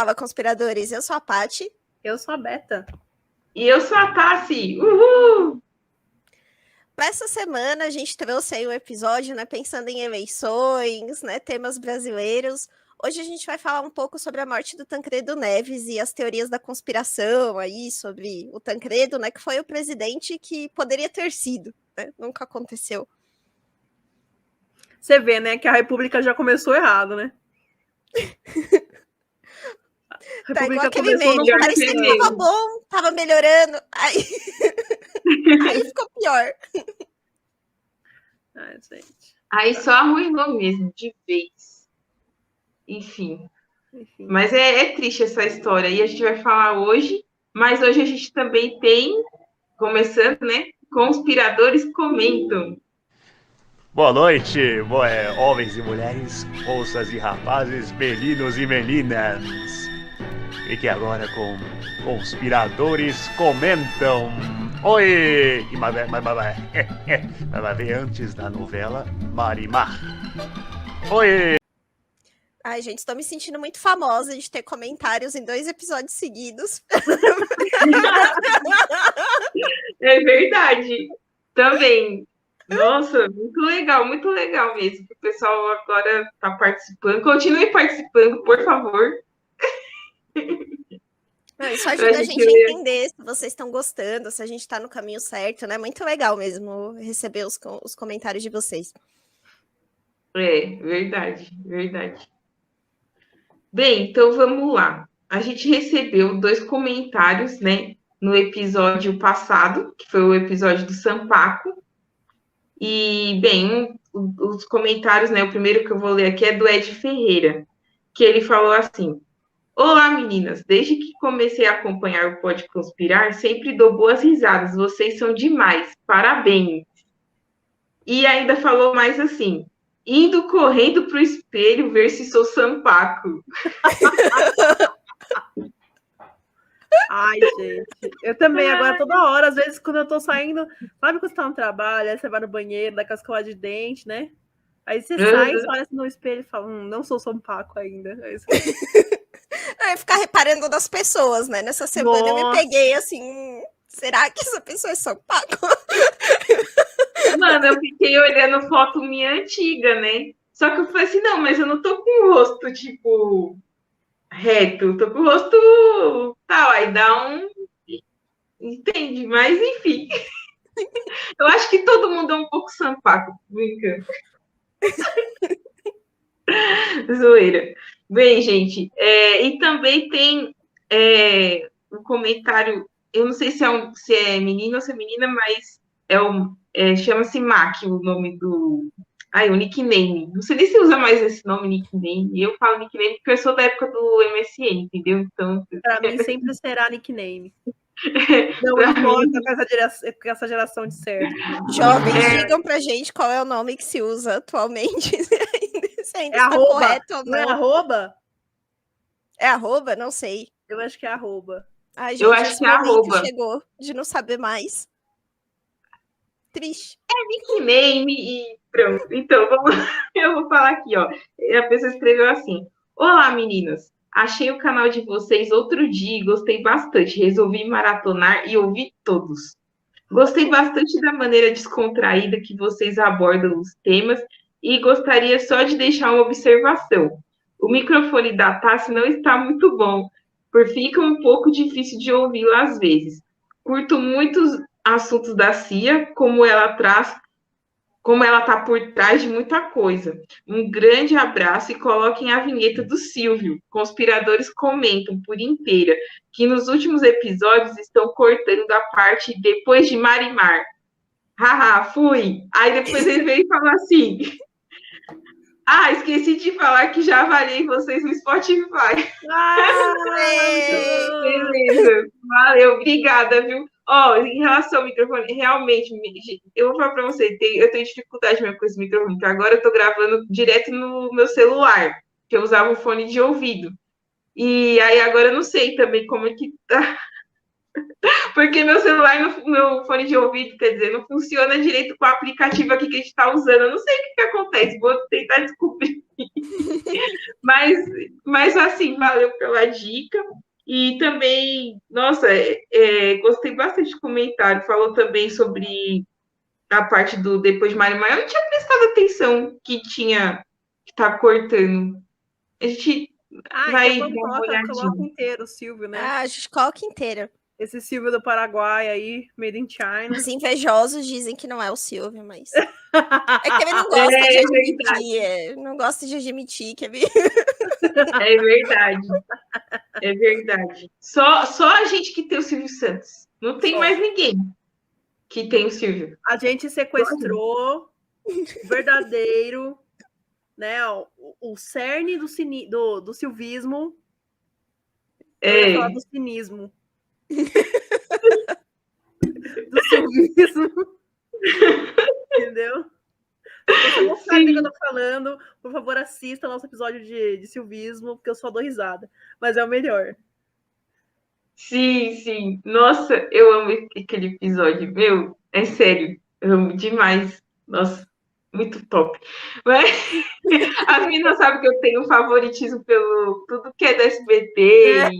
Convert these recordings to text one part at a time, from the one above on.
Fala Conspiradores, eu sou a Paty. Eu sou a Beta. E eu sou a Tassi. Uhul! Para essa semana a gente trouxe aí um episódio, né, pensando em eleições, né, temas brasileiros. Hoje a gente vai falar um pouco sobre a morte do Tancredo Neves e as teorias da conspiração aí sobre o Tancredo, né, que foi o presidente que poderia ter sido, né, nunca aconteceu. Você vê, né, que a República já começou errado, né? Tá igual aquele meme, parecia que tava bom, tava melhorando, aí ficou pior. Ai, gente. Aí só arruinou mesmo, de vez. Enfim. Mas é triste essa história. E a gente vai falar hoje, mas hoje a gente também tem, começando, né? Conspiradores comentam. Boa noite, homens e mulheres, moças e rapazes, meninos e meninas. Fique agora com Conspiradores Comentam. Oi! Mas vai ver antes da novela Marimar. Oi! Ai, gente, estou me sentindo muito famosa de ter comentários em 2 episódios seguidos. É verdade. Também. Nossa, muito legal mesmo. Que o pessoal agora está participando. Continue participando, por favor. Isso ajuda a gente a entender se vocês estão gostando, se a gente está no caminho certo, né? Muito legal mesmo receber os comentários de vocês. É, verdade. Bem, então vamos lá. A gente recebeu 2 comentários, né, no episódio passado, que foi o episódio do Sampaco. E, bem, os comentários, né, o primeiro que eu vou ler aqui é do Ed Ferreira, que ele falou assim: Olá, meninas, desde que comecei a acompanhar o Pode Conspirar, sempre dou boas risadas, vocês são demais, parabéns. E ainda falou mais assim: indo correndo pro espelho ver se sou Sampaco. Ai, gente. Eu também, agora, toda hora, às vezes, quando eu tô saindo, sabe quando você tá no trabalho, aí você vai no banheiro, dá com a escova de dente, né? Aí você sai, você olha no espelho e fala, não sou Sampaco ainda. Aí você... Eu ia ficar reparando nas pessoas, né? Nessa semana eu me peguei assim, será que essa pessoa é Sampaco? Mano, eu fiquei olhando foto minha antiga, né? Só que eu falei assim, não, mas eu não tô com o rosto, tipo, reto. Tô com o rosto tal, aí dá um... Entende? Mas, enfim. Eu acho que todo mundo é um pouco Sampaco, brincando. Zoeira. Bem, gente, e também tem um comentário, eu não sei se é menino ou se é menina, mas chama-se Mac, o nome do... o nickname. Não sei nem se usa mais esse nome, nickname. Eu falo nickname porque eu sou da época do MSN, entendeu? Então... Pra mim sempre será nickname. Não importa com essa geração de certo. Jovens, digam pra gente qual é o nome que se usa atualmente. Se ainda está arroba, correto ou não. Não é arroba? É arroba? Não sei. Eu acho que é arroba. Ai, gente, eu acho que é arroba. Chegou de não saber mais. Triste. É nickname e pronto. Então, eu vou falar aqui, ó. A pessoa escreveu assim: Olá, meninas. Achei o canal de vocês outro dia e gostei bastante. Resolvi maratonar e ouvi todos. Gostei bastante da maneira descontraída que vocês abordam os temas e gostaria só de deixar uma observação. O microfone da Tassi não está muito bom, porque fica um pouco difícil de ouvi-lo às vezes. Curto muitos assuntos da CIA, como ela está por trás de muita coisa. Um grande abraço e coloquem a vinheta do Silvio. Conspiradores comentam por inteira que nos últimos episódios estão cortando a parte depois de Marimar. Haha, fui. Aí depois ele veio e falou assim: esqueci de falar que já avaliei vocês no Spotify. Beleza. Valeu, obrigada, viu? Em relação ao microfone, realmente, eu vou falar para você, eu tenho dificuldade mesmo com esse microfone, porque agora eu estou gravando direto no meu celular, que eu usava o fone de ouvido. E aí agora eu não sei também como é que tá. Porque meu celular, meu fone de ouvido, quer dizer, não funciona direito com o aplicativo aqui que a gente está usando. Eu não sei o que acontece, vou tentar descobrir. Mas assim, valeu pela dica. E também, nossa, gostei bastante do comentário. Falou também sobre a parte do Depois de Maria. Eu não tinha prestado atenção que tá cortando. A gente vai então dar uma coloca olhadinha. inteiro o Silvio, né? Ah, a gente coloca inteiro. Esse Silvio do Paraguai aí, made in China. Os invejosos dizem que não é o Silvio, mas... É que ele não gosta de admitir. Não gosta de admitir que ele... É verdade. É verdade. Só a gente que tem o Silvio Santos. Não tem mais ninguém que tem o Silvio. A gente sequestrou o verdadeiro, né? O cerne do silvismo. Falar do cinismo. Do silvismo. Entendeu? Se você não sabe do que eu tô falando, por favor, assista o nosso episódio de silvismo, porque eu só dou risada. Mas é o melhor. Sim. Nossa, eu amo aquele episódio. Meu, é sério. Eu amo demais. Nossa, muito top. Mas as meninas sabem que eu tenho um favoritismo pelo tudo que é da SBT.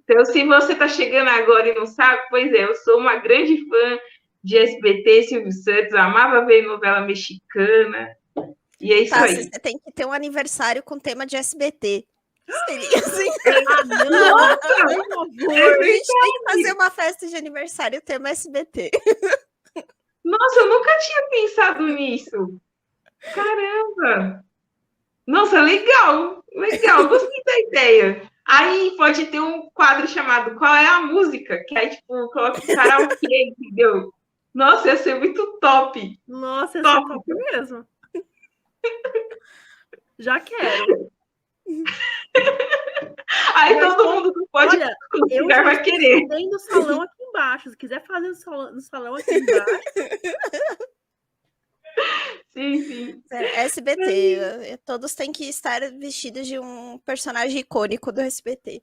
Então, se você tá chegando agora e não sabe, pois é, eu sou uma grande fã de SBT, Silvio Santos, amava ver novela mexicana. E é isso aí. Você tem que ter um aniversário com tema de SBT. Seria assim. Não, por favor. A gente tem que fazer uma festa de aniversário tema SBT. Nossa, eu nunca tinha pensado nisso. Caramba! Nossa, legal, gostei da ideia. Aí pode ter um quadro chamado Qual é a Música? Que aí, tipo, coloca o karaokê, entendeu? Nossa, ia ser muito top. Nossa, ia ser top mesmo. Já quero. Aí todo mundo que pode lugar vai querer. Tem no salão aqui embaixo. Se quiser fazer no salão aqui embaixo. Sim. SBT. Todos têm que estar vestidos de um personagem icônico do SBT.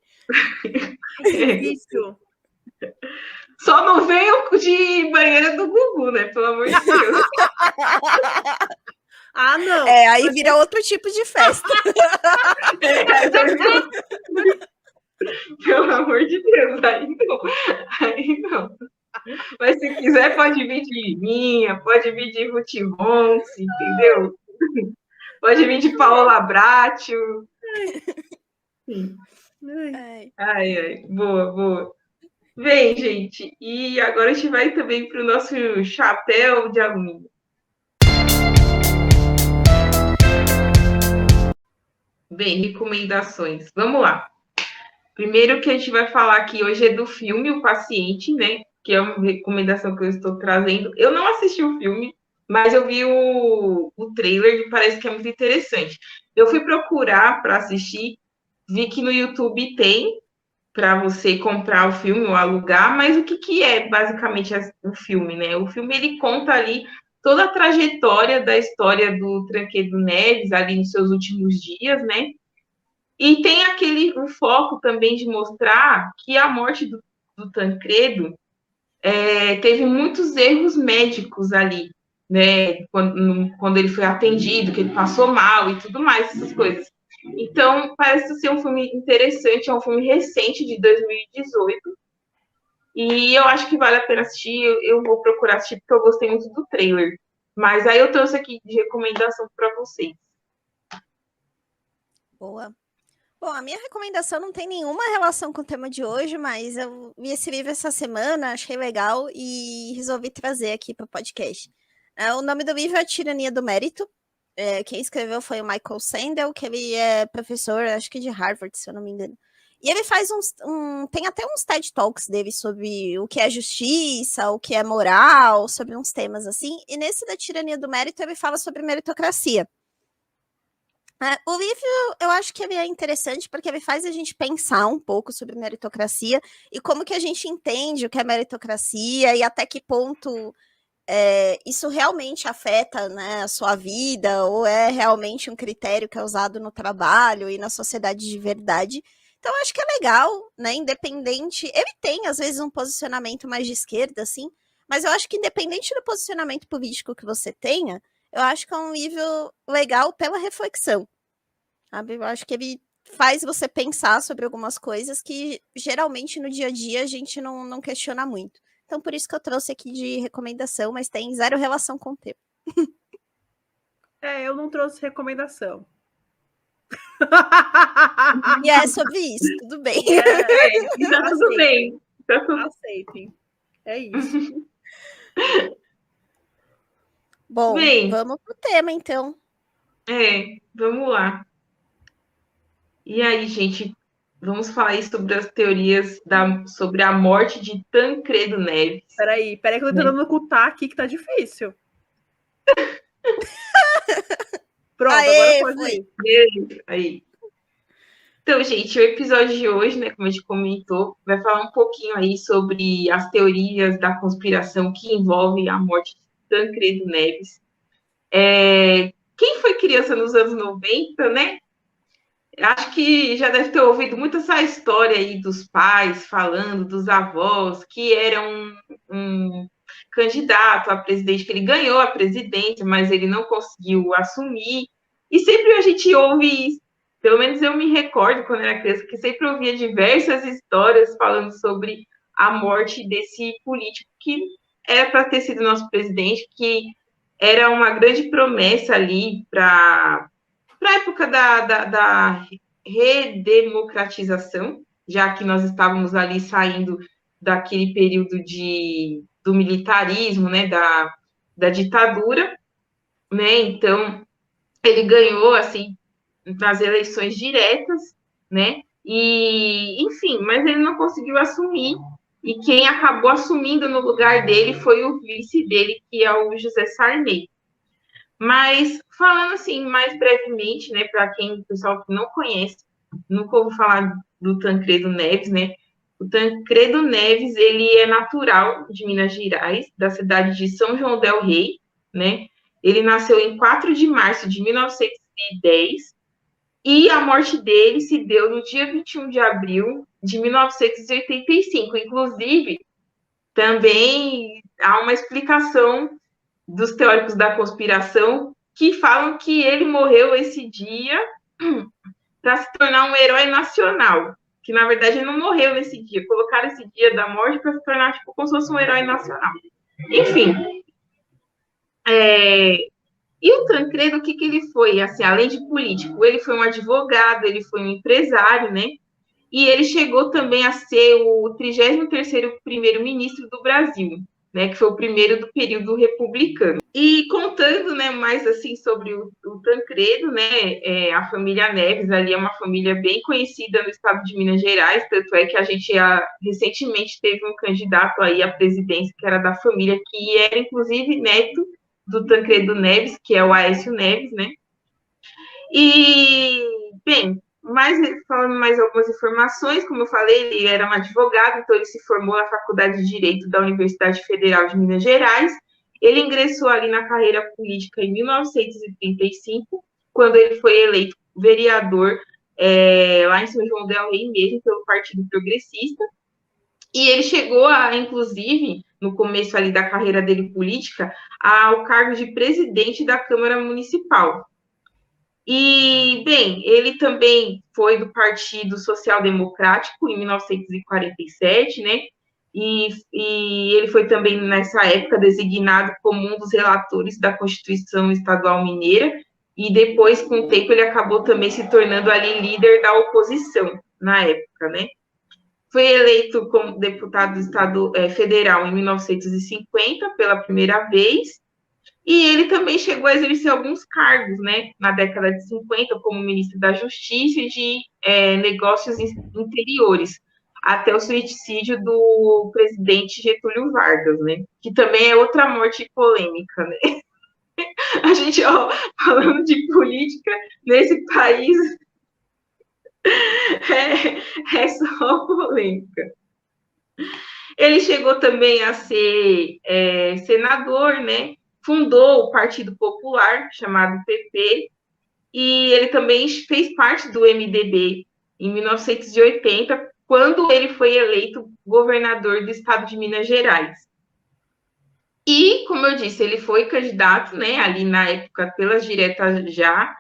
Isso. Só não venham de banheira do Gugu, né? Pelo amor de Deus. Ah, não. Aí vira outro tipo de festa. Pelo amor de Deus, aí não. Mas se quiser, pode vir de minha, pode vir de Ruth Ronce, entendeu? Pode vir de Paola Bracho. Ai, boa. Bem, gente, e agora a gente vai também para o nosso chapéu de alumínio. Bem, recomendações. Vamos lá. Primeiro que a gente vai falar aqui hoje é do filme O Paciente, né? Que é uma recomendação que eu estou trazendo. Eu não assisti o filme, mas eu vi o trailer e parece que é muito interessante. Eu fui procurar para assistir, vi que no YouTube tem para você comprar o filme ou alugar, mas o que é basicamente o filme, né? O filme ele conta ali toda a trajetória da história do Tancredo Neves ali nos seus últimos dias, né? E tem o foco também de mostrar que a morte do Tancredo teve muitos erros médicos ali, né? Quando ele foi atendido, que ele passou mal e tudo mais, essas coisas. Então, parece ser um filme interessante, é um filme recente, de 2018, e eu acho que vale a pena assistir, eu vou procurar assistir, porque eu gostei muito do trailer. Mas aí eu trouxe aqui de recomendação para vocês. Boa. Bom, a minha recomendação não tem nenhuma relação com o tema de hoje, mas eu vi esse livro essa semana, achei legal e resolvi trazer aqui para o podcast. O nome do livro é A Tirania do Mérito. Quem escreveu foi o Michael Sandel, que ele é professor, acho que de Harvard, se eu não me engano. E ele faz tem até uns TED Talks dele sobre o que é justiça, o que é moral, sobre uns temas assim. E nesse da Tirania do Mérito, ele fala sobre meritocracia. O livro, eu acho que ele é interessante porque ele faz a gente pensar um pouco sobre meritocracia e como que a gente entende o que é meritocracia e até que ponto isso realmente afeta, né, a sua vida ou é realmente um critério que é usado no trabalho e na sociedade de verdade. Então, eu acho que é legal, né, independente... Ele tem, às vezes, um posicionamento mais de esquerda, assim, mas eu acho que independente do posicionamento político que você tenha, eu acho que é um livro legal pela reflexão, sabe? Eu acho que ele faz você pensar sobre algumas coisas que geralmente no dia a dia a gente não questiona muito. Então, por isso que eu trouxe aqui de recomendação, mas tem zero relação com o tema. Eu não trouxe recomendação. E é sobre isso, tudo bem. E tá tudo bem. Tá tudo... Aceitem. É isso. Bom, Bem, vamos pro tema, então. Vamos lá. E aí, gente, vamos falar aí sobre as teorias sobre a morte de Tancredo Neves. Peraí que eu tô tentando ocultar aqui que tá difícil. Pronto, Aê, agora pode foi. ir. Aí. Então, gente, o episódio de hoje, né, como a gente comentou, vai falar um pouquinho aí sobre as teorias da conspiração que envolvem a morte de Tancredo Neves. Quem foi criança nos anos 90, né? Acho que já deve ter ouvido muito essa história aí dos pais falando, dos avós, que era um candidato a presidente, que ele ganhou a presidência, mas ele não conseguiu assumir. E sempre a gente ouve isso. Pelo menos eu me recordo, quando era criança, que sempre ouvia diversas histórias falando sobre a morte desse político que era para ter sido nosso presidente, que era uma grande promessa ali para a época da redemocratização, já que nós estávamos ali saindo daquele período do militarismo, né, da ditadura, né? Então, ele ganhou, assim, nas eleições diretas, né? E, enfim, mas ele não conseguiu assumir. E quem acabou assumindo no lugar dele foi o vice dele, que é o José Sarney. Mas, falando assim, mais brevemente, né, para o pessoal que não conhece, nunca ouviu falar do Tancredo Neves, né? O Tancredo Neves, ele é natural de Minas Gerais, da cidade de São João del Rei, né? Ele nasceu em 4 de março de 1910 e a morte dele se deu no dia 21 de abril de 1985. Inclusive, também há uma explicação dos teóricos da conspiração que falam que ele morreu esse dia para se tornar um herói nacional. Que, na verdade, ele não morreu nesse dia. Colocaram esse dia da morte para se tornar tipo, como se fosse um herói nacional. Enfim. E o Tancredo, o que ele foi? Assim, além de político, ele foi um advogado, ele foi um empresário, né? E ele chegou também a ser o 33º primeiro-ministro do Brasil, né, que foi o primeiro do período republicano. E contando, né, mais assim sobre o Tancredo, né, a família Neves ali é uma família bem conhecida no estado de Minas Gerais, tanto é que a gente recentemente teve um candidato aí à presidência que era da família, que era inclusive neto do Tancredo Neves, que é o Aécio Neves, né? E, bem, falando mais algumas informações, como eu falei, ele era um advogado, então ele se formou na Faculdade de Direito da Universidade Federal de Minas Gerais. Ele ingressou ali na carreira política em 1935, quando ele foi eleito vereador lá em São João del Rei mesmo, pelo Partido Progressista. E ele chegou a, inclusive, no começo ali da carreira dele política, ao cargo de presidente da Câmara Municipal. E, bem, ele também foi do Partido Social Democrático em 1947, né? E ele foi também, nessa época, designado como um dos relatores da Constituição Estadual Mineira, e depois, com o tempo, ele acabou também se tornando ali líder da oposição, na época, né? Foi eleito como deputado federal em 1950, pela primeira vez, e ele também chegou a exercer alguns cargos, né, na década de 50, como ministro da Justiça e de Negócios Interiores, até o suicídio do presidente Getúlio Vargas, né, que também é outra morte polêmica, né. A gente, falando de política nesse país, é só polêmica. Ele chegou também a ser senador, né, fundou o Partido Popular, chamado PP, e ele também fez parte do MDB em 1980, quando ele foi eleito governador do estado de Minas Gerais. E, como eu disse, ele foi candidato, né, ali na época, pelas diretas já,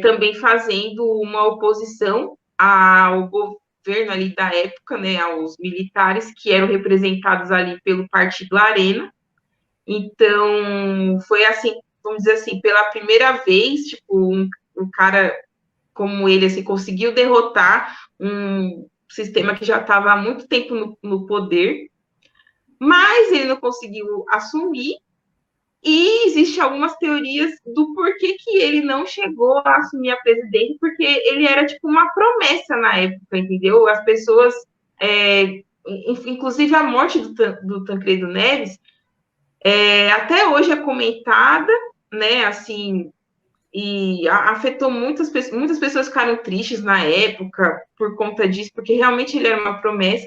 também fazendo uma oposição ao governo ali da época, né, aos militares que eram representados ali pelo Partido Arena. Então, foi assim, vamos dizer assim, pela primeira vez, tipo, um cara como ele, assim, conseguiu derrotar um sistema que já estava há muito tempo no poder, mas ele não conseguiu assumir, e existem algumas teorias do porquê que ele não chegou a assumir a presidência, porque ele era, tipo, uma promessa na época, entendeu? As pessoas, inclusive a morte do Tancredo Neves, até hoje é comentada, né, assim, e afetou muitas pessoas ficaram tristes na época por conta disso, porque realmente ele era uma promessa,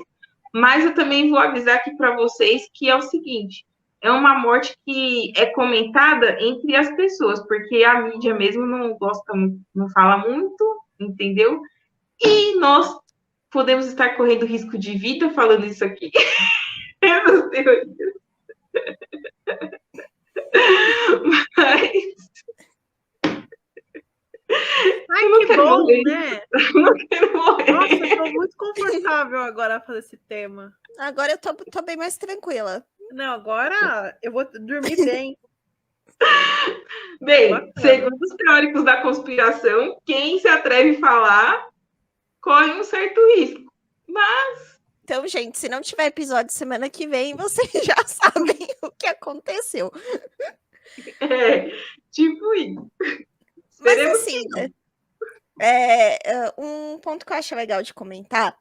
mas eu também vou avisar aqui para vocês que é o seguinte, é uma morte que é comentada entre as pessoas, porque a mídia mesmo não gosta muito, não fala muito, entendeu? E nós podemos estar correndo risco de vida falando isso aqui. Essas teorias. Mas Ai, que bom, morrer. né? Não quero morrer. Nossa, eu tô muito confortável agora a fazer esse tema. Agora eu tô bem mais tranquila. Não, agora eu vou dormir bem. Bem, Bacana. segundo os teóricos da conspiração, quem se atreve a falar corre um certo risco. Mas, Então, gente, se não tiver episódio semana que vem, vocês já sabem o que aconteceu. tipo isso. Mas Esperemos assim, que não. um ponto que eu acho legal de comentar,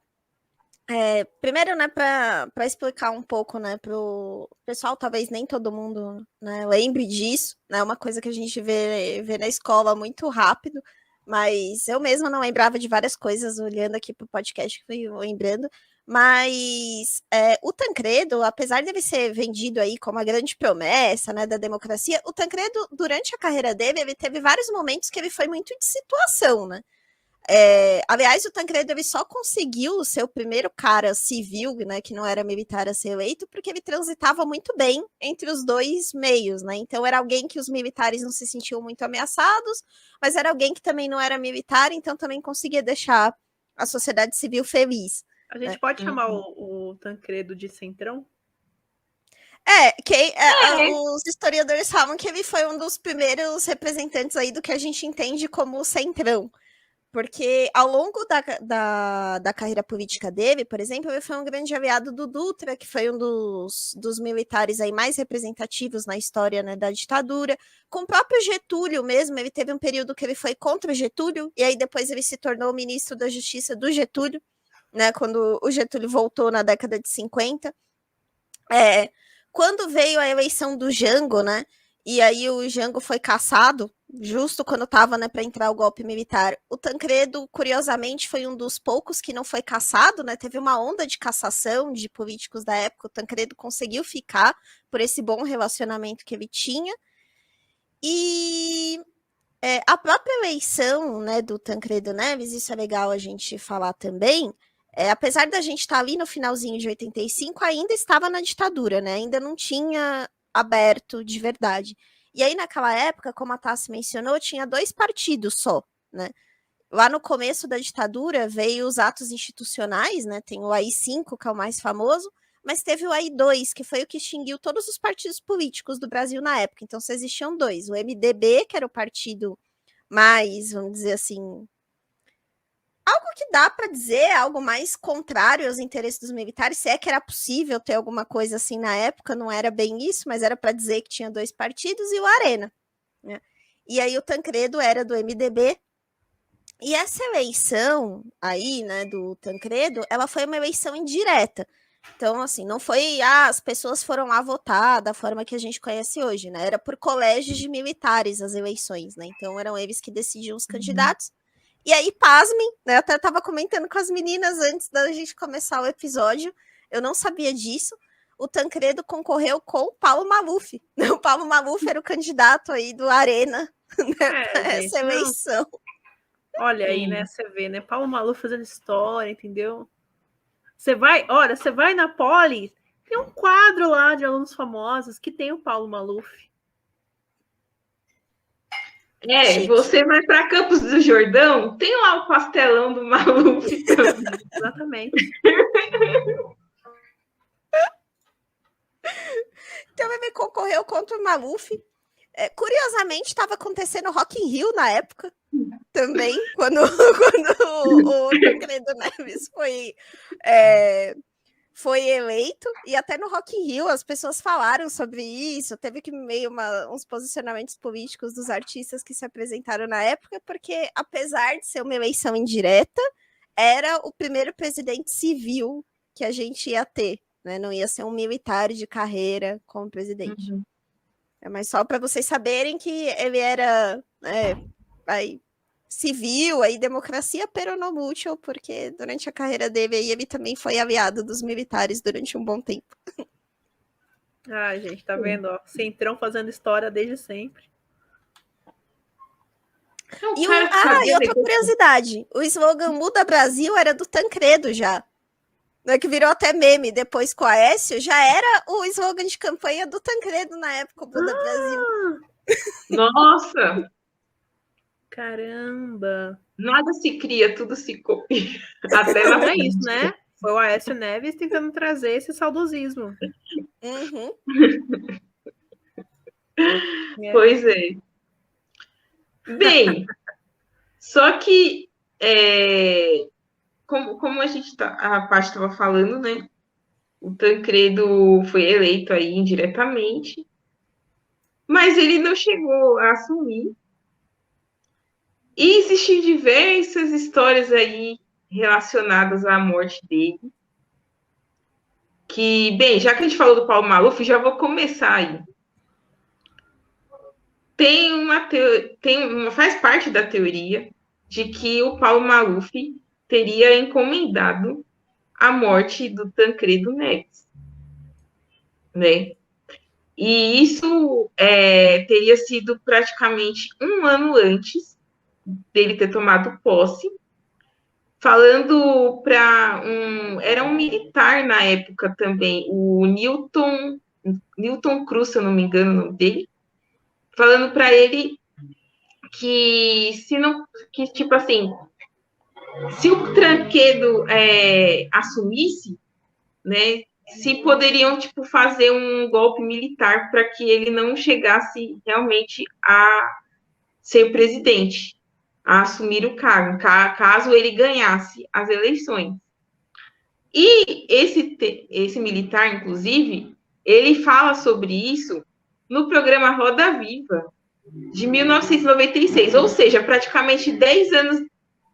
primeiro, né, para explicar um pouco, né, pro pessoal, talvez nem todo mundo, né, lembre disso, né, uma coisa que a gente vê na escola muito rápido, mas eu mesma não lembrava de várias coisas, olhando aqui pro podcast, fui lembrando, mas o Tancredo, apesar de ele ser vendido aí como a grande promessa, né, da democracia, o Tancredo, durante a carreira dele, ele teve vários momentos que ele foi muito de situação, né? Aliás, o Tancredo ele só conseguiu ser o primeiro cara civil, né, que não era militar, a ser eleito, porque ele transitava muito bem entre os dois meios, né? Então era alguém que os militares não se sentiam muito ameaçados, mas era alguém que também não era militar, então também conseguia deixar a sociedade civil feliz. A gente pode chamar o Tancredo de Centrão? Os historiadores falam que ele foi um dos primeiros representantes aí do que a gente entende como centrão. Porque ao longo da carreira política dele, por exemplo, ele foi um grande aliado do Dutra, que foi um dos militares aí mais representativos na história, né, da ditadura. Com o próprio Getúlio mesmo, ele teve um período que ele foi contra o Getúlio, e aí depois ele se tornou ministro da Justiça do Getúlio, né, quando o Getúlio voltou na década de 50. Quando veio a eleição do Jango, né, e aí o Jango foi cassado, justo quando estava, né, para entrar o golpe militar. O Tancredo, curiosamente, foi um dos poucos que não foi cassado, né? Teve uma onda de cassação de políticos da época. O Tancredo conseguiu ficar por esse bom relacionamento que ele tinha. E a própria eleição, né, do Tancredo Neves, isso é legal a gente falar também. Apesar da gente estar ali no finalzinho de 85, ainda estava na ditadura, né? Ainda não tinha aberto de verdade. E aí, naquela época, como a Tassi mencionou, tinha 2 partidos só, né? Lá no começo da ditadura, veio os atos institucionais, né? Tem o AI-5, que é o mais famoso, mas teve o AI-2, que foi o que extinguiu todos os partidos políticos do Brasil na época. Então, só existiam 2. O MDB, que era o partido mais, vamos dizer assim, algo que dá para dizer, algo mais contrário aos interesses dos militares, se é que era possível ter alguma coisa assim na época, não era bem isso, mas era para dizer que tinha 2 partidos, e o Arena, né? E aí o Tancredo era do MDB, e essa eleição aí, né, do Tancredo, ela foi uma eleição indireta. Então, assim, não foi, as pessoas foram lá votar da forma que a gente conhece hoje, né? Era por colégios de militares as eleições, né? Então eram eles que decidiam os candidatos. E aí, pasmem, né? Eu até estava comentando com as meninas antes da gente começar o episódio, eu não sabia disso. O Tancredo concorreu com o Paulo Maluf. O Paulo Maluf era o candidato aí do Arena, né, essa eleição. Olha aí, né? Você vê, né? Paulo Maluf fazendo história, entendeu? Você vai na Poli, tem um quadro lá de alunos famosos que tem o Paulo Maluf. Chique. Você vai para Campos do Jordão, tem lá o pastelão do Maluf também. Exatamente. Então ele concorreu contra o Maluf. Curiosamente, estava acontecendo Rock in Rio na época também, quando o Tancredo Neves foi eleito, e até no Rock in Rio as pessoas falaram sobre isso, teve que meio uns posicionamentos políticos dos artistas que se apresentaram na época, porque apesar de ser uma eleição indireta, era o primeiro presidente civil que a gente ia ter, né? Não ia ser um militar de carreira como presidente. Uhum. Mas só para vocês saberem que ele era civil, aí democracia peronomútil, porque durante a carreira dele aí, ele também foi aliado dos militares durante um bom tempo. Ah, gente, tá vendo? Ó, Centrão fazendo história desde sempre. E outra curiosidade, o slogan Muda Brasil era do Tancredo já. Que virou até meme depois com o Aécio, já era o slogan de campanha do Tancredo na época, o Muda Brasil. Nossa! Caramba! Nada se cria, tudo se copia. Até não é isso, né? Foi o Aécio Neves tentando trazer esse saudosismo. Uhum. Pois é. Bem, só que como a Paty estava falando, né? O Tancredo foi eleito aí indiretamente, mas ele não chegou a assumir. E existem diversas histórias aí relacionadas à morte dele. Que, bem, já que a gente falou do Paulo Maluf, já vou começar aí. Faz parte da teoria de que o Paulo Maluf teria encomendado a morte do Tancredo Neves, né? E isso teria sido praticamente um ano antes dele ter tomado posse, falando para era um militar na época também, o Newton Cruz, se eu não me engano o nome dele, falando para ele que tipo assim, se o Tancredo assumisse, né, se poderiam tipo fazer um golpe militar para que ele não chegasse realmente a ser presidente, a assumir o cargo, caso ele ganhasse as eleições. E esse militar, inclusive, ele fala sobre isso no programa Roda Viva, de 1996, ou seja, praticamente 10 anos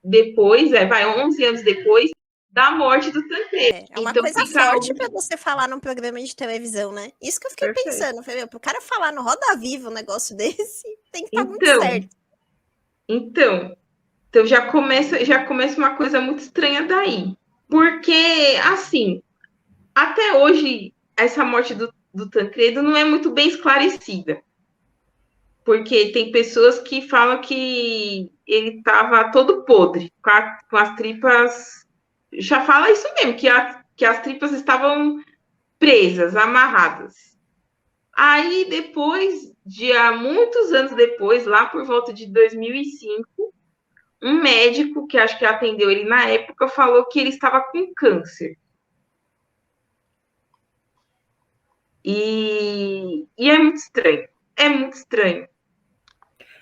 depois, 11 anos depois da morte do Tancredo. É uma então, coisa forte para você falar num programa de televisão, né? Isso que eu fiquei pensando, falei, pro cara falar no Roda Viva um negócio desse, tem que estar muito certo. Então já começa uma coisa muito estranha daí. Porque, assim, até hoje, essa morte do Tancredo não é muito bem esclarecida. Porque tem pessoas que falam que ele estava todo podre, com as tripas. Já fala isso mesmo, que as tripas estavam presas, amarradas. Aí, depois, muitos anos depois, lá por volta de 2005, um médico, que acho que atendeu ele na época, falou que ele estava com câncer. E é muito estranho. É muito estranho.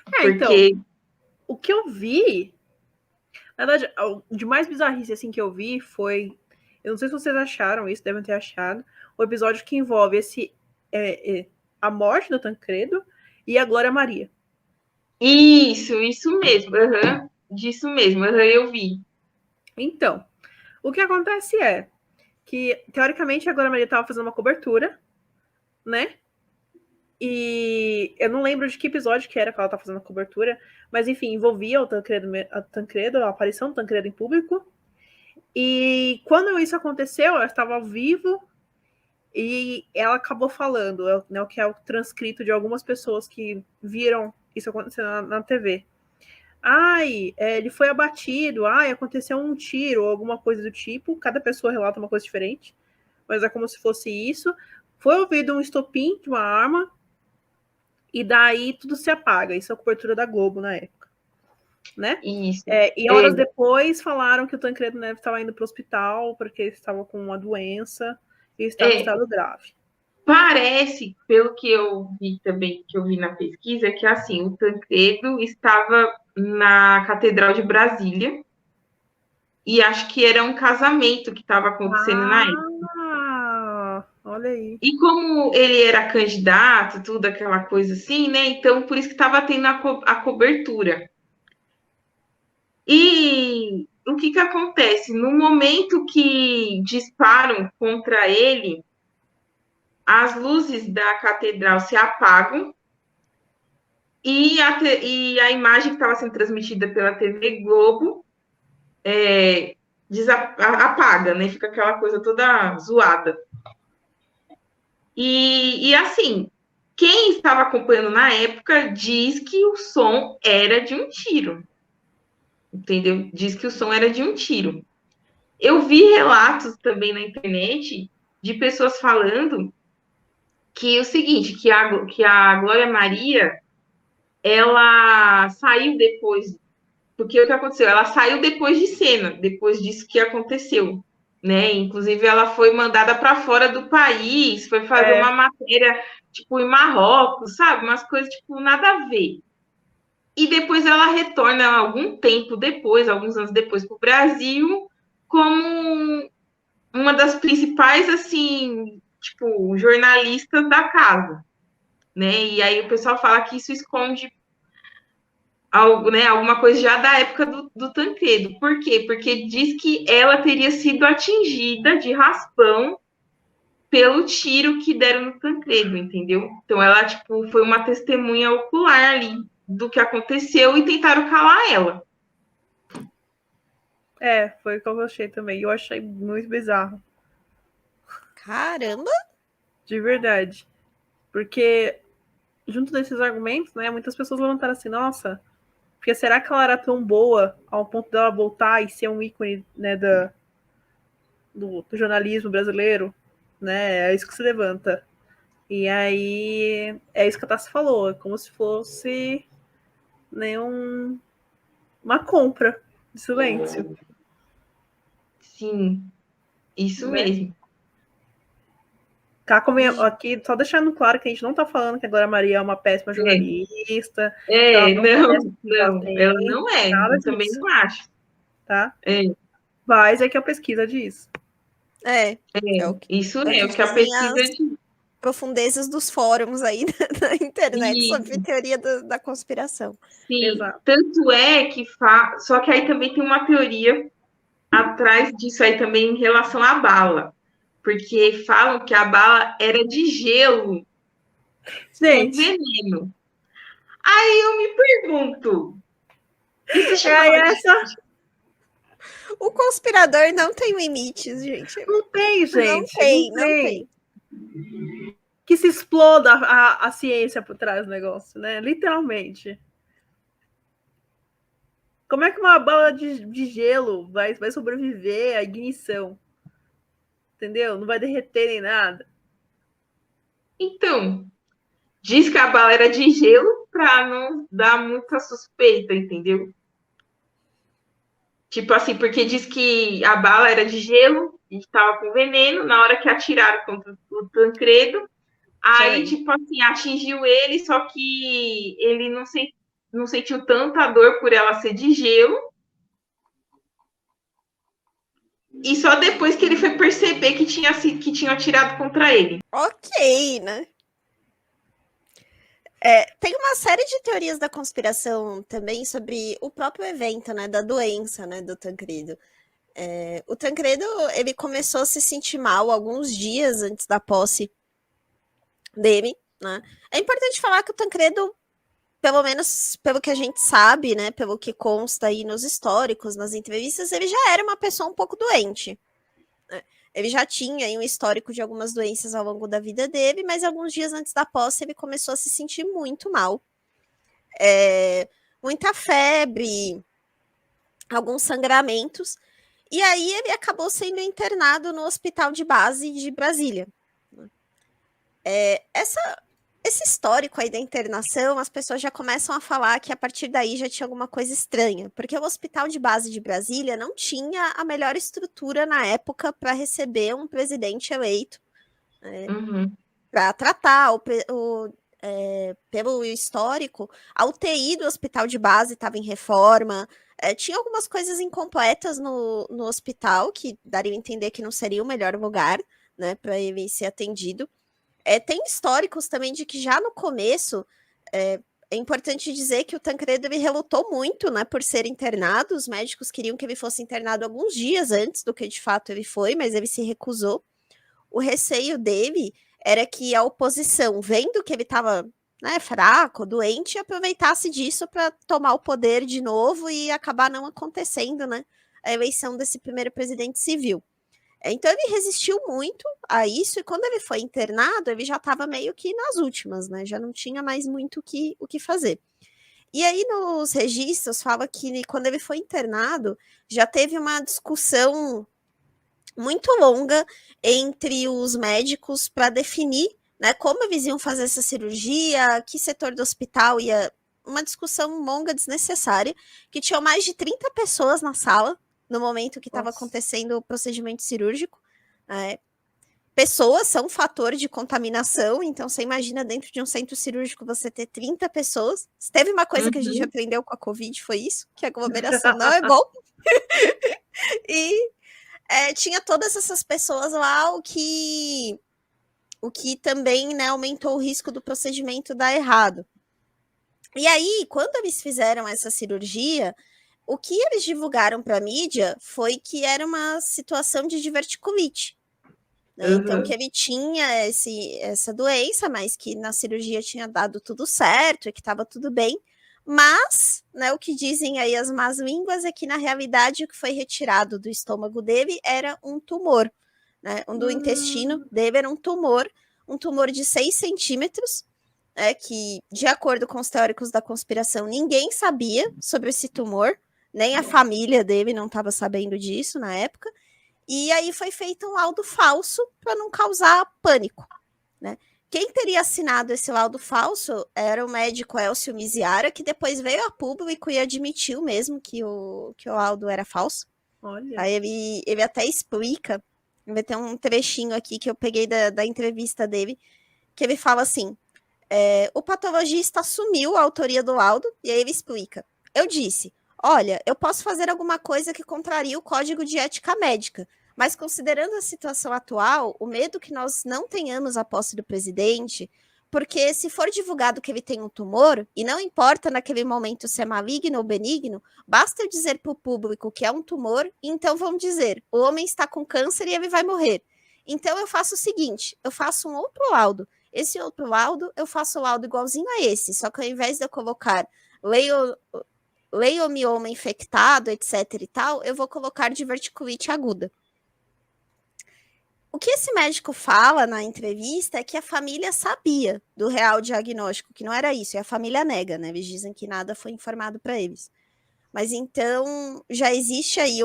Porque... Então, o que eu vi, na verdade, de mais bizarrice assim que eu vi foi, eu não sei se vocês acharam isso, devem ter achado, o episódio que envolve a morte do Tancredo e a Glória Maria. Isso mesmo, disso mesmo, eu vi. Então, o que acontece é que, teoricamente, a Glória Maria estava fazendo uma cobertura, né? E eu não lembro de que episódio que era que ela estava fazendo a cobertura, mas, enfim, envolvia o Tancredo, a aparição do Tancredo em público. E quando isso aconteceu, ela estava ao vivo e ela acabou falando, né, o que é o transcrito de algumas pessoas que viram isso acontecendo na TV. Ele foi abatido, aconteceu um tiro, ou alguma coisa do tipo. Cada pessoa relata uma coisa diferente, mas é como se fosse isso. Foi ouvido um estopim de uma arma e daí tudo se apaga. Isso é a cobertura da Globo na época, né? Isso. E horas depois falaram que o Tancredo Neves estava indo para o hospital porque estava com uma doença e estava em estado grave. Parece, pelo que eu vi também, que eu vi na pesquisa, que assim, o Tancredo estava na Catedral de Brasília e acho que era um casamento que estava acontecendo na época. Olha aí. E como ele era candidato, tudo aquela coisa assim, né? Então, por isso que estava tendo a cobertura. E o que acontece? No momento que disparam contra ele, as luzes da catedral se apagam e a imagem que estava sendo transmitida pela TV Globo apaga, né? Fica aquela coisa toda zoada. E assim, quem estava acompanhando na época diz que o som era de um tiro. Entendeu? Diz que o som era de um tiro. Eu vi relatos também na internet de pessoas falando que o seguinte, que a Glória Maria, ela saiu depois, porque o que aconteceu? Ela saiu depois de cena, depois disso que aconteceu, né? Inclusive, ela foi mandada para fora do país, foi fazer uma matéria, tipo, em Marrocos, sabe? Umas coisas, tipo, nada a ver. E depois ela retorna algum tempo depois, alguns anos depois, para o Brasil, como uma das principais, assim, tipo, jornalistas da casa, né? E aí o pessoal fala que isso esconde algo, né? Alguma coisa já da época do Tancredo. Por quê? Porque diz que ela teria sido atingida de raspão pelo tiro que deram no Tancredo, entendeu? Então ela, tipo, foi uma testemunha ocular ali do que aconteceu e tentaram calar ela. Foi o que eu achei também. Eu achei muito bizarro. Caramba! De verdade. Porque, junto desses argumentos, né, muitas pessoas levantaram assim, nossa, porque será que ela era tão boa ao ponto dela voltar e ser um ícone, né, do jornalismo brasileiro? Né? É isso que se levanta. E aí, é isso que a Tassi falou, é como se fosse, né, uma compra de silêncio. Sim, isso mesmo. Tá aqui, só deixando claro que a gente não tá falando que a Glória Maria é uma péssima jornalista. Não, ela não é. Eu também não acho. Tá? Mas é que a pesquisa diz. Isso é o que a pesquisa diz. Profundezas dos fóruns aí na internet sobre teoria da conspiração. Sim, exato. Tanto é que só que aí também tem uma teoria atrás disso aí também em relação à bala. Porque falam que a bala era de gelo com veneno. Aí eu me pergunto. Isso O conspirador não tem limites, gente. Não tem, gente. Não tem. Que se exploda a ciência por trás do negócio, né? Literalmente. Como é que uma bala de gelo vai sobreviver à ignição? Entendeu? Não vai derreter nem nada. Então, diz que a bala era de gelo para não dar muita suspeita, entendeu? Tipo assim, porque diz que a bala era de gelo e estava com veneno na hora que atiraram contra o Tancredo. Aí, tipo assim, atingiu ele, só que ele não sentiu tanta dor por ela ser de gelo. E só depois que ele foi perceber que tinha atirado contra ele. Ok, né? Tem uma série de teorias da conspiração também sobre o próprio evento, né, da doença, né, do Tancredo. O Tancredo, ele começou a se sentir mal alguns dias antes da posse dele, né? É importante falar que o Tancredo, pelo menos pelo que a gente sabe, né, pelo que consta aí nos históricos, nas entrevistas, ele já era uma pessoa um pouco doente. Ele já tinha aí um histórico de algumas doenças ao longo da vida dele, mas alguns dias antes da posse ele começou a se sentir muito mal. Muita febre, alguns sangramentos, e aí ele acabou sendo internado no hospital de base de Brasília. Essa esse histórico aí da internação, as pessoas já começam a falar que a partir daí já tinha alguma coisa estranha, porque o Hospital de Base de Brasília não tinha a melhor estrutura na época para receber um presidente eleito, para tratar pelo histórico. A UTI do Hospital de Base estava em reforma, tinha algumas coisas incompletas no hospital que dariam a entender que não seria o melhor lugar, né, para ele ser atendido. Tem históricos também de que já no começo é importante dizer que o Tancredo ele relutou muito, né, por ser internado. Os médicos queriam que ele fosse internado alguns dias antes do que de fato ele foi, mas ele se recusou. O receio dele era que a oposição, vendo que ele estava, né, fraco, doente, aproveitasse disso para tomar o poder de novo e acabar não acontecendo, né, a eleição desse primeiro presidente civil. Então ele resistiu muito a isso, e quando ele foi internado, ele já estava meio que nas últimas, né? Já não tinha mais muito o que fazer. E aí nos registros fala que quando ele foi internado, já teve uma discussão muito longa entre os médicos para definir, né, como eles iam fazer essa cirurgia, que setor do hospital ia. Uma discussão longa, desnecessária, que tinham mais de 30 pessoas na sala no momento que estava acontecendo o procedimento cirúrgico. Pessoas são um fator de contaminação, então você imagina dentro de um centro cirúrgico você ter 30 pessoas. Se teve uma coisa que a gente aprendeu com a Covid, foi isso, que a aglomeração não é bom. E tinha todas essas pessoas lá, o que também, né, aumentou o risco do procedimento dar errado. E aí, quando eles fizeram essa cirurgia, o que eles divulgaram para a mídia foi que era uma situação de diverticulite. Né? Então, que ele tinha essa doença, mas que na cirurgia tinha dado tudo certo e que estava tudo bem. Mas, né, o que dizem aí as más línguas é que, na realidade, o que foi retirado do estômago dele era um tumor. Né? Do intestino dele era um tumor de 6 centímetros, que, de acordo com os teóricos da conspiração, ninguém sabia sobre esse tumor, nem a família dele não estava sabendo disso na época, e aí foi feito um laudo falso para não causar pânico, né? Quem teria assinado esse laudo falso era o médico Elcio Miziara, que depois veio a público e admitiu mesmo que o laudo era falso. Olha. Aí ele até explica, vai ter um trechinho aqui que eu peguei da entrevista dele, que ele fala assim: o patologista assumiu a autoria do laudo, e aí ele explica. Eu disse: olha, eu posso fazer alguma coisa que contraria o código de ética médica, mas considerando a situação atual, o medo que nós não tenhamos a posse do presidente, porque se for divulgado que ele tem um tumor, e não importa naquele momento se é maligno ou benigno, basta eu dizer para o público que é um tumor, e então vão dizer, o homem está com câncer e ele vai morrer. Então eu faço o seguinte, eu faço um outro laudo. Esse outro laudo, eu faço o laudo igualzinho a esse, só que ao invés de eu colocar leiomioma infectado, etc e tal, eu vou colocar diverticulite aguda. O que esse médico fala na entrevista é que a família sabia do real diagnóstico, que não era isso, e a família nega, né? Eles dizem que nada foi informado para eles. Mas então já existe aí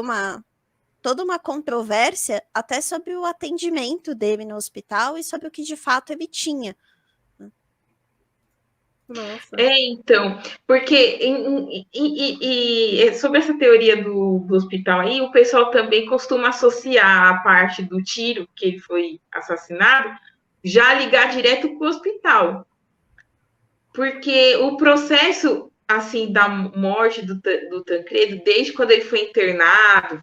toda uma controvérsia até sobre o atendimento dele no hospital e sobre o que de fato ele tinha. Nossa. Então, porque sobre essa teoria do hospital aí, o pessoal também costuma associar a parte do tiro, que ele foi assassinado, já ligar direto com o hospital. Porque o processo, assim, da morte do Tancredo, desde quando ele foi internado,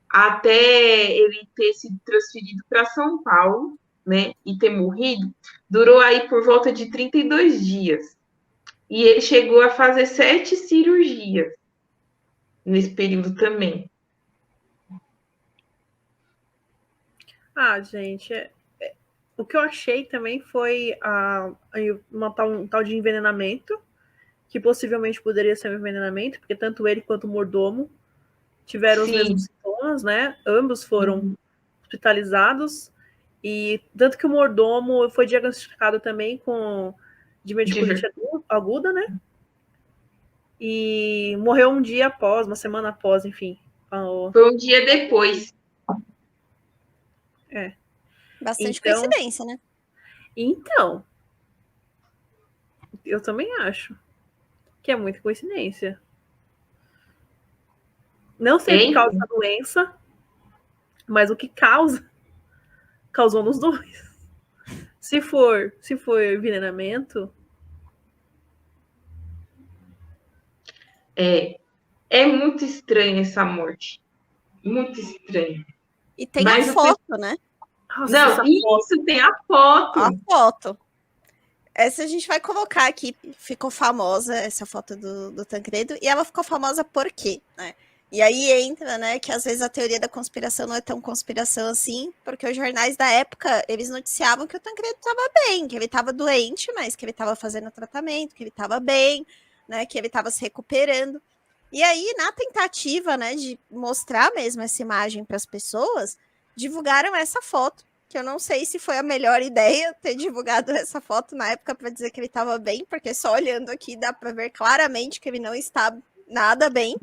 até ele ter sido transferido para São Paulo, né, e ter morrido, durou aí por volta de 32 dias. E ele chegou a fazer 7 cirurgias nesse período também. Gente, o que eu achei também foi um tal de envenenamento, que possivelmente poderia ser um envenenamento, porque tanto ele quanto o mordomo tiveram os mesmos sintomas, né? Ambos foram hospitalizados, e tanto que o mordomo foi diagnosticado também com diverticulite aguda, né? E morreu um dia após, uma semana após, enfim. Foi um dia depois. Bastante coincidência, né? Então, Eu também acho que é muita coincidência. Não sei o que causa essa doença, mas o que causou nos dois. Se for envenenamento... É muito estranha essa morte. Muito estranho. E tem a foto, né? Nossa, Não, isso, tem a foto. A foto. Essa a gente vai colocar aqui. Ficou famosa essa foto do Tancredo. E ela ficou famosa por quê, né? E aí entra, né, que às vezes a teoria da conspiração não é tão conspiração assim, porque os jornais da época, eles noticiavam que o Tancredo estava bem, que ele estava doente, mas que ele estava fazendo tratamento, que ele estava bem, né, que ele estava se recuperando. E aí, na tentativa, né, de mostrar mesmo essa imagem para as pessoas, divulgaram essa foto, que eu não sei se foi a melhor ideia ter divulgado essa foto na época para dizer que ele estava bem, porque só olhando aqui dá para ver claramente que ele não está nada bem.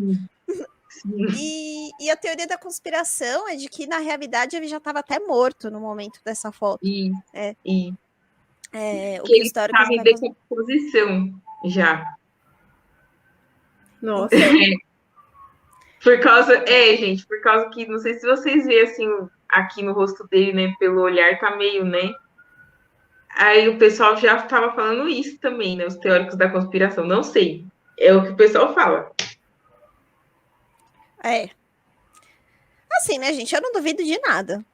E a teoria da conspiração é de que, na realidade, ele já estava até morto no momento dessa foto. O que ele estava em decomposição já. Nossa. Por causa que, não sei se vocês veem, assim, aqui no rosto dele, né, pelo olhar, tá meio, né? Aí o pessoal já estava falando isso também, né, os teóricos da conspiração. Não sei, é o que o pessoal fala. Assim, né, gente, eu não duvido de nada.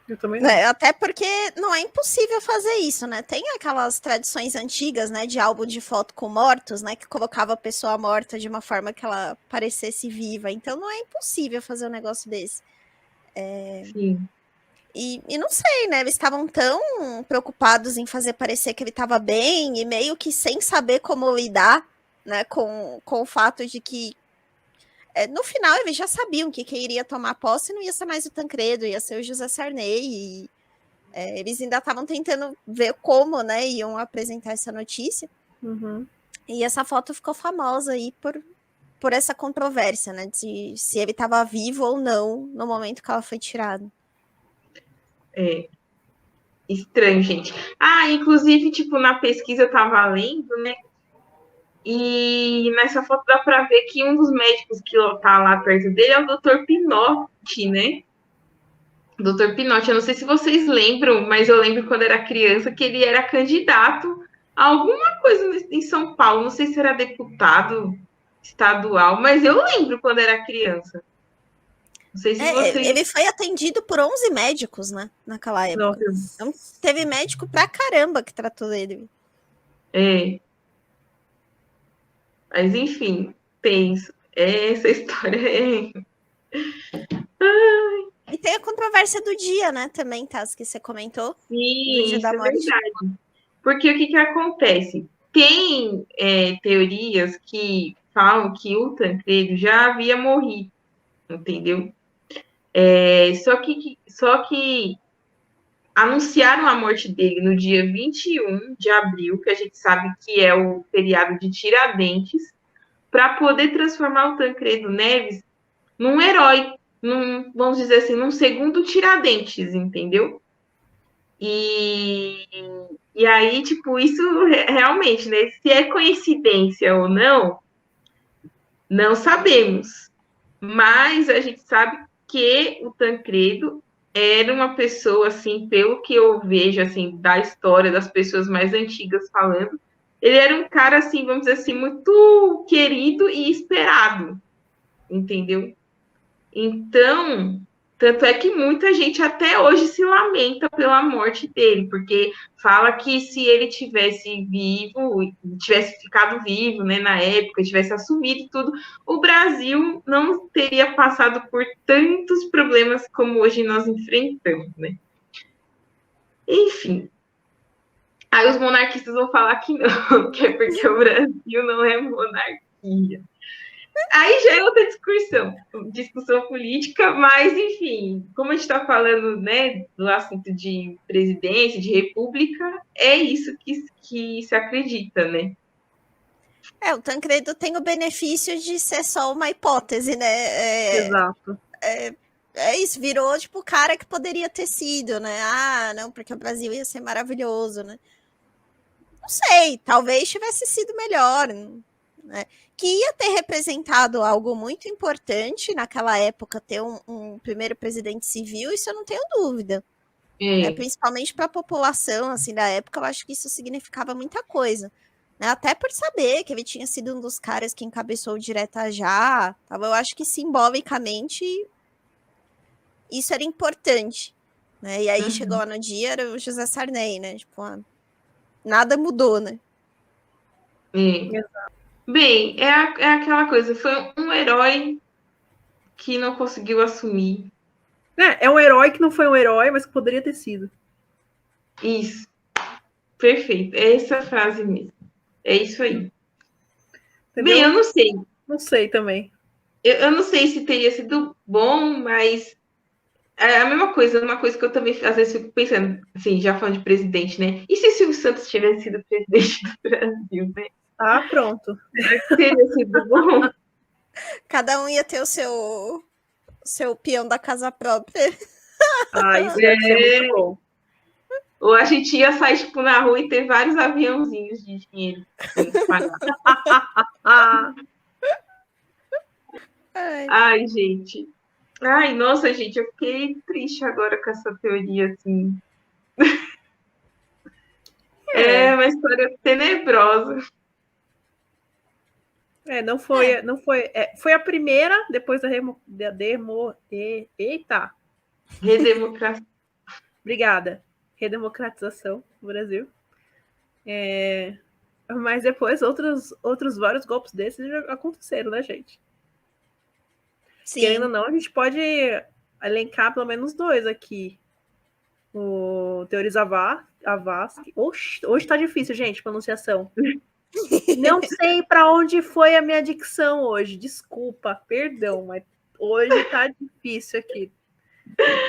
Eu também não. Até porque não é impossível fazer isso, né? Tem aquelas tradições antigas, né, de álbum de foto com mortos, né, que colocava a pessoa morta de uma forma que ela parecesse viva. Então não é impossível fazer um negócio desse. Sim. E não sei, né? Eles estavam tão preocupados em fazer parecer que ele estava bem e meio que sem saber como lidar, né, com o fato de que no final eles já sabiam que quem iria tomar posse não ia ser mais o Tancredo, ia ser o José Sarney. E eles ainda estavam tentando ver como, né, iam apresentar essa notícia. Uhum. E essa foto ficou famosa aí por essa controvérsia, né, de se ele estava vivo ou não no momento que ela foi tirada. Estranho, gente. Inclusive, tipo, na pesquisa eu tava lendo, né? E nessa foto dá pra ver que um dos médicos que tá lá perto dele é o Dr. Pinotti, né? Dr. Pinotti, eu não sei se vocês lembram, mas eu lembro quando era criança que ele era candidato a alguma coisa em São Paulo. Não sei se era deputado estadual, mas eu lembro quando era criança. Não sei se vocês... Ele foi atendido por 11 médicos, né, naquela época. Nossa. Então, teve médico pra caramba que tratou dele. Mas, enfim, penso. Essa história E tem a controvérsia do dia, né, também, Taz, que você comentou. Sim, isso é verdade. Porque o que acontece? Tem teorias que falam que o Tancredo já havia morrido, entendeu? Só que anunciaram a morte dele no dia 21 de abril, que a gente sabe que é o feriado de Tiradentes, para poder transformar o Tancredo Neves num herói, vamos dizer assim, num segundo Tiradentes, entendeu? E aí, tipo, isso realmente, né? Se é coincidência ou não sabemos. Mas a gente sabe que o Tancredo era uma pessoa, assim, pelo que eu vejo, assim, da história das pessoas mais antigas falando, ele era um cara, assim, vamos dizer assim, muito querido e esperado, entendeu? Então, tanto é que muita gente até hoje se lamenta pela morte dele, porque fala que se ele tivesse ficado vivo, né, na época, tivesse assumido tudo, o Brasil não teria passado por tantos problemas como hoje nós enfrentamos, né? Enfim. Aí os monarquistas vão falar que não, que é porque o Brasil não é monarquia. Aí já é outra discussão política, mas, enfim, como a gente está falando, né, do assunto de presidência, de república, é isso que se acredita, né? O Tancredo tem o benefício de ser só uma hipótese, né? Exato. É isso, virou, tipo, o cara que poderia ter sido, né? Não, porque o Brasil ia ser maravilhoso, né? Não sei, talvez tivesse sido melhor, né? Que ia ter representado algo muito importante naquela época, ter um primeiro presidente civil, isso eu não tenho dúvida. Principalmente para a população assim, da época, eu acho que isso significava muita coisa. Né? Até por saber que ele tinha sido um dos caras que encabeçou o Direta Já, eu acho que simbolicamente isso era importante. Né? E aí chegou lá no dia, era o José Sarney, né? Tipo, nada mudou, né? Bem, é aquela coisa, foi um herói que não conseguiu assumir. É um herói que não foi um herói, mas que poderia ter sido. Isso. Perfeito. É essa frase mesmo. É isso aí. Entendeu? Bem, eu não sei. Não sei também. Eu não sei se teria sido bom, mas é a mesma coisa, uma coisa que eu também às vezes fico pensando, assim, já falando de presidente, né? E se Silvio Santos tivesse sido presidente do Brasil, né? Ah, pronto. Teria sido bom. Cada um ia ter o seu peão da casa própria. Isso ia ser muito bom. Ou a gente ia sair, tipo, na rua e ter vários aviãozinhos de dinheiro. Ai, gente. Ai, nossa, gente, eu fiquei triste agora com essa teoria, assim. É uma história tenebrosa. Não foi. Foi a primeira, depois da eita! Redemocracia. Obrigada. Redemocratização do Brasil. Mas depois outros vários golpes desses já aconteceram, né, gente? Sim. Querendo ou não, a gente pode elencar pelo menos 2 aqui. O Teori Zavascki. Hoje tá difícil, gente, pronunciação. Não sei para onde foi a minha dicção hoje. Desculpa, perdão, mas hoje tá difícil aqui.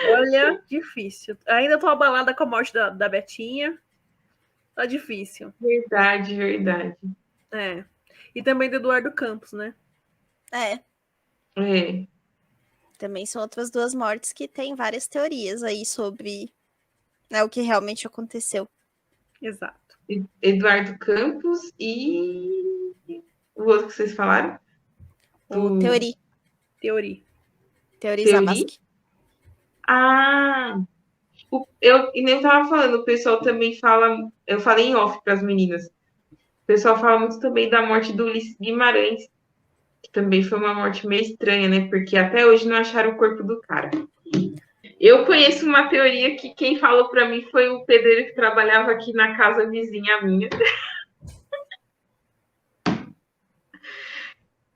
Olha, difícil. Ainda tô abalada com a morte da Betinha. Tá difícil. Verdade. E também do Eduardo Campos, né? Também são outras 2 mortes que tem várias teorias aí sobre, né, o que realmente aconteceu. Exato. Eduardo Campos e o outro que vocês falaram? O Teori Zavascki. Eu nem estava falando, o pessoal também fala, eu falei em off para as meninas, o pessoal fala muito também da morte do Ulisses Guimarães, que também foi uma morte meio estranha, né? Porque até hoje não acharam o corpo do cara. Eu conheço uma teoria que quem falou para mim foi o pedreiro que trabalhava aqui na casa vizinha minha.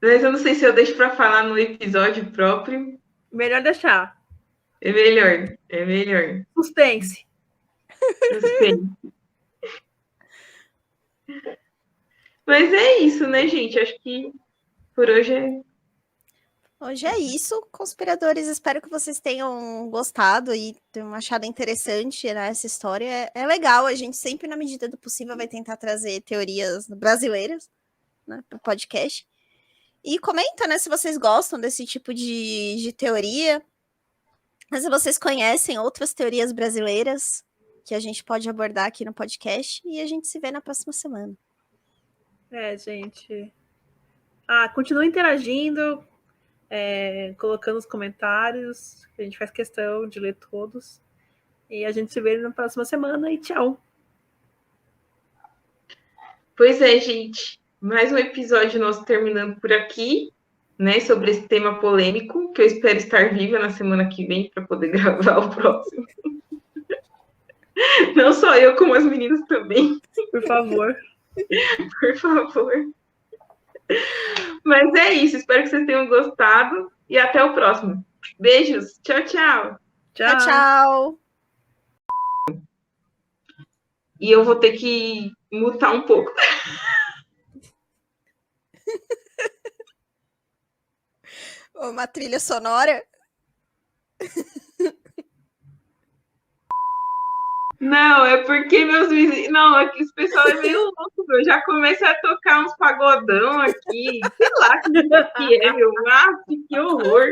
Mas eu não sei se eu deixo para falar no episódio próprio. Melhor deixar. É melhor. Suspense. Mas é isso, né, gente? Acho que por hoje Hoje é isso, conspiradores. Espero que vocês tenham gostado e tenham achado interessante, né, essa história. É legal, a gente sempre, na medida do possível, vai tentar trazer teorias brasileiras, né, para o podcast. E comenta, né, se vocês gostam desse tipo de teoria. Mas se vocês conhecem outras teorias brasileiras que a gente pode abordar aqui no podcast. E a gente se vê na próxima semana. Gente. Continua interagindo, colocando os comentários. A gente faz questão de ler todos. E a gente se vê na próxima semana e tchau. Pois é, gente. Mais um episódio nosso terminando por aqui, né? Sobre esse tema polêmico, que eu espero estar viva na semana que vem para poder gravar o próximo. Não só eu, como as meninas também. Por favor. Por favor. Mas é isso. Espero que vocês tenham gostado. E até o próximo. Beijos. Tchau, tchau. Tchau, tchau. E eu vou ter que mutar um pouco. Uma trilha sonora. Não, é porque meus vizinhos... Não, aqui esse pessoal é meio louco, meu. Já começa a tocar uns pagodão aqui. Sei lá que é, meu. Ah, que horror.